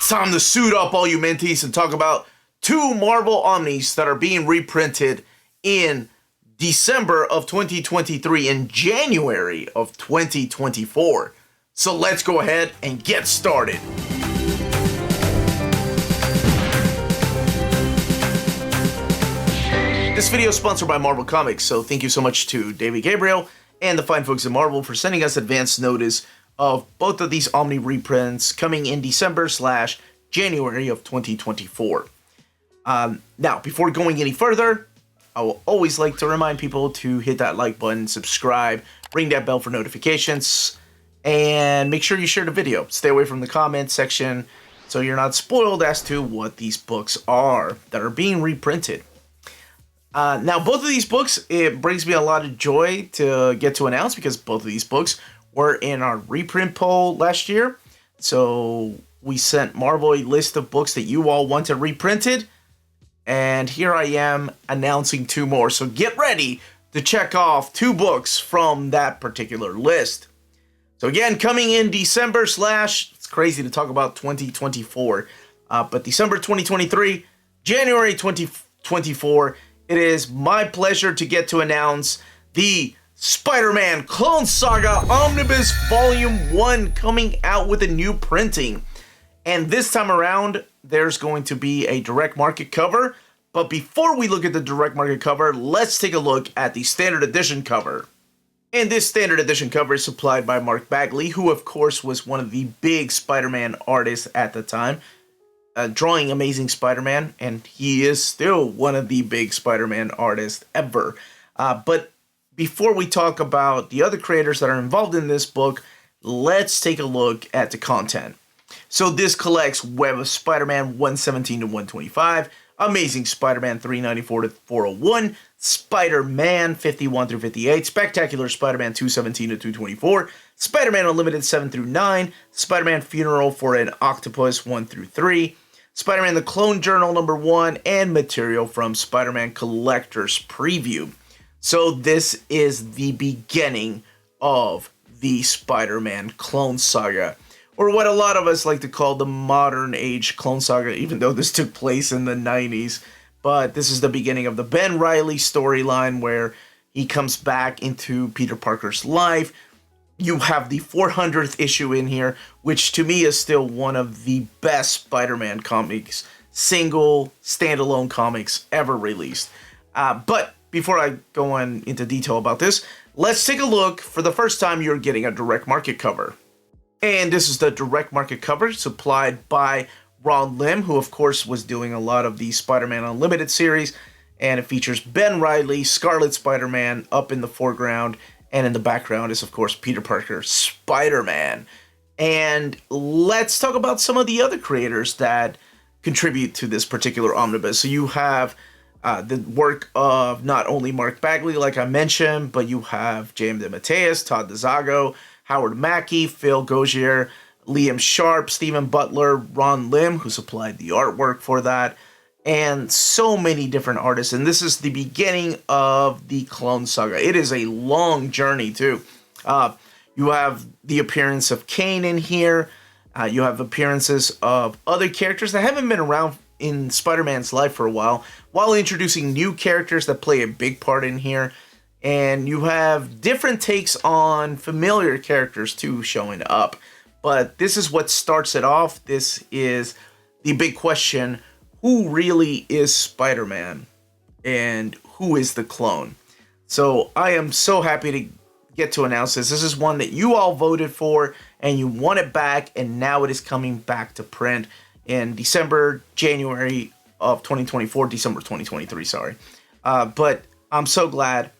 Time to suit up, all you mentees, and talk about two Marvel Omnis that are being reprinted in December of 2023 and January of 2024. So let's go ahead and get started. This video is sponsored by Marvel Comics, so thank you so much to David Gabriel and the fine folks at Marvel for sending us advance notice of both of these Omni reprints coming in December/January of 2024. Now, before going any further, I will always like to remind people to hit that like button, subscribe, ring that bell for notifications, and make sure you share the video. Stay away from the comment section so you're not spoiled as to what these books are that are being reprinted. Now, both of these books, it brings me a lot of joy to get to announce because both of these books were in our reprint poll last year. So we sent Marvel a list of books that you all wanted reprinted. And here I am announcing two more. So get ready to check off two books from that particular list. So again, coming in December / it's crazy to talk about 2024. But December 2023, January 2024, it is my pleasure to get to announce the SpiderMan Clone Saga Omnibus Volume 1 coming out with a new printing. And this time around, there's going to be a direct market cover. But before we look at the direct market cover, let's take a look at the standard edition cover. And this standard edition cover is supplied by Mark Bagley, who of course was one of the big Spider-Man artists at the time, drawing Amazing Spider-Man, and he is still one of the big Spider-Man artists ever. But before we talk about the other creators that are involved in this book, let's take a look at the content. So this collects Web of Spider-Man 117 to 125, Amazing Spider-Man 394 to 401, Spider-Man 51 through 58, Spectacular Spider-Man 217 to 224, Spider-Man Unlimited 7 through 9, Spider-Man Funeral for an Octopus 1 through 3, Spider-Man The Clone Journal number 1, and material from Spider-Man Collector's Preview. So this is the beginning of the Spider-Man Clone Saga, or what a lot of us like to call the modern age Clone Saga, even though this took place in the 90s. But this is the beginning of the Ben Reilly storyline where he comes back into Peter Parker's life. You have the 400th issue in here, which to me is still one of the best Spider-Man comics, single, standalone comics ever released. But before I go on into detail about this, let's take a look. For the first time, you're getting a direct market cover. And this is the direct market cover supplied by Ron Lim, who of course was doing a lot of the Spider-Man Unlimited series. And it features Ben Reilly, Scarlet Spider-Man up in the foreground. And in the background is, of course, Peter Parker, Spider-Man. And let's talk about some of the other creators that contribute to this particular omnibus. So you have the work of not only Mark Bagley, like I mentioned, but you have J.M. DeMatteis, Todd DeZago, Howard Mackey, Phil Gaugier, Liam Sharp, Stephen Butler, Ron Lim, who supplied the artwork for that, and so many different artists. And this is the beginning of the Clone Saga. It is a long journey, too. You have the appearance of Kane in here. You have appearances of other characters that haven't been around in Spider-Man's life for a while introducing new characters that play a big part in here. And you have different takes on familiar characters, too, showing up. But this is what starts it off. This is the big question: who really is Spider-Man? And who is the clone? So I am so happy to get to announce this. This is one that you all voted for, and you want it back, and now it is coming back to print in January of 2024, December 2023, sorry. But I'm so glad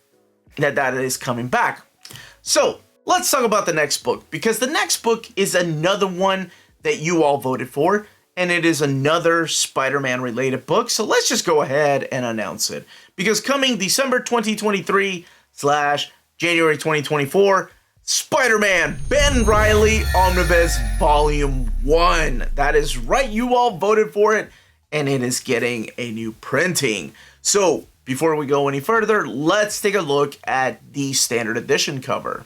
that is coming back. So let's talk about the next book, because the next book is another one that you all voted for, and it is another Spider-Man related book. So let's just go ahead and announce it, because coming December 2023 / January 2024, Spider-Man Ben Reilly Omnibus Volume 1. That is right, you all voted for it, and it is getting a new printing. So before we go any further, let's take a look at the standard edition cover.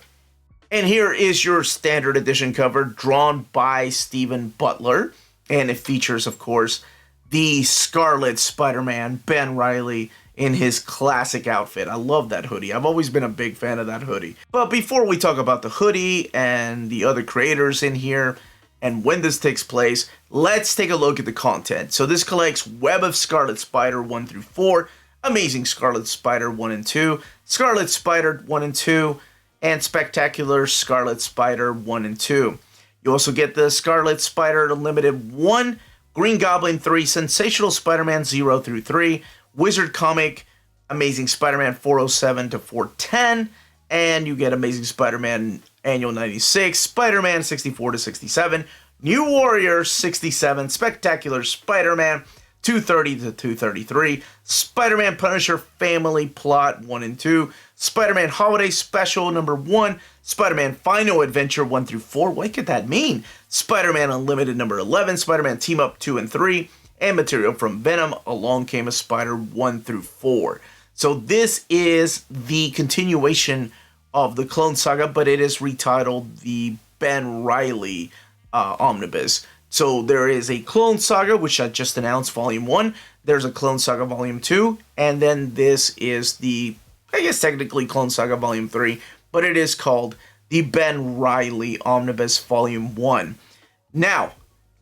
And here is your standard edition cover drawn by Stephen Butler. And it features, of course, the Scarlet Spider-Man, Ben Reilly, in his classic outfit. I love that hoodie. I've always been a big fan of that hoodie. But before we talk about the hoodie and the other creators in here and when this takes place, let's take a look at the content. So this collects Web of Scarlet Spider 1 through 4, Amazing Scarlet Spider 1 and 2, Scarlet Spider 1 and 2, and Spectacular Scarlet Spider 1 and 2. You also get the Scarlet Spider Limited 1, Green Goblin 3, Sensational Spider-Man 0 through 3, Wizard Comic, Amazing Spider-Man 407 to 410, and you get Amazing Spider-Man Annual 96, Spider-Man 64 to 67, New Warrior 67, Spectacular Spider-Man 230 to 233, Spider-Man Punisher Family Plot 1 and 2, Spider-Man Holiday Special number 1, Spider-Man Final Adventure 1 through 4, what could that mean? Spider-Man Unlimited number 11, Spider-Man Team Up 2 and 3, and material from Venom, Along Came a Spider 1 through 4. So this is the continuation of the Clone Saga, but it is retitled the Ben Reilly Omnibus. So there is a Clone Saga, which I just announced, Volume 1. There's a Clone Saga Volume 2. And then this is the, I guess technically Clone Saga Volume 3, but it is called the Ben Reilly Omnibus Volume 1. Now,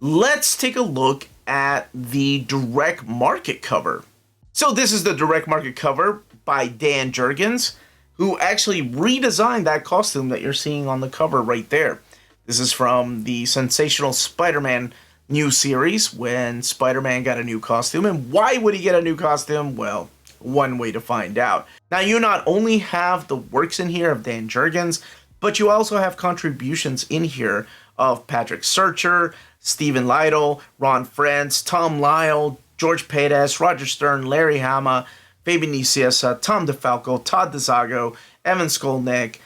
let's take a look at the direct market cover. So this is the direct market cover by Dan Jurgens, who actually redesigned that costume that you're seeing on the cover right there. This is from the Sensational Spider-Man new series, when Spider-Man got a new costume. And why would he get a new costume? Well, one way to find out. Now, you not only have the works in here of Dan Jurgens, but you also have contributions in here of Patrick Searcher, Stephen Lytle, Ron Frantz, Tom Lyle, George Paedes, Roger Stern, Larry Hama, Fabian Nicieza, Tom DeFalco, Todd DeZago, Evan Skolnick,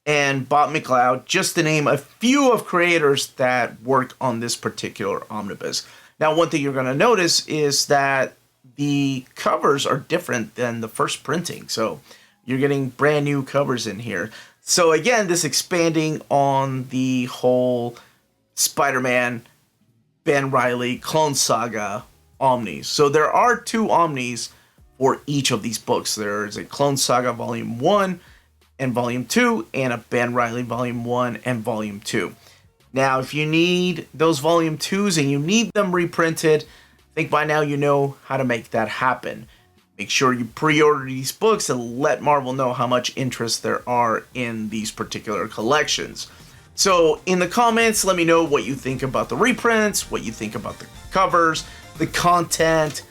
and Bob McLeod, just to name a few of creators that work on this particular omnibus. Now, one thing you're going to notice is that the covers are different than the first printing. So you're getting brand new covers in here. So again, this expanding on the whole Spider-Man, Ben Reilly, Clone Saga Omnis. So there are 2 Omnis for each of these books. There's a Clone Saga Volume 1 and Volume 2, and a Ben Reilly Volume 1 and Volume 2. Now, if you need those Volume 2s and you need them reprinted, I think by now you know how to make that happen. Make sure you pre-order these books and let Marvel know how much interest there are in these particular collections. So in the comments, let me know what you think about the reprints, what you think about the covers, the content,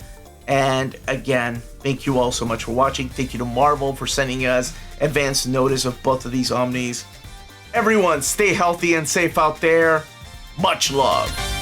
and again, thank you all so much for watching. Thank you to Marvel for sending us advance notice of both of these Omnis. Everyone, stay healthy and safe out there. Much love.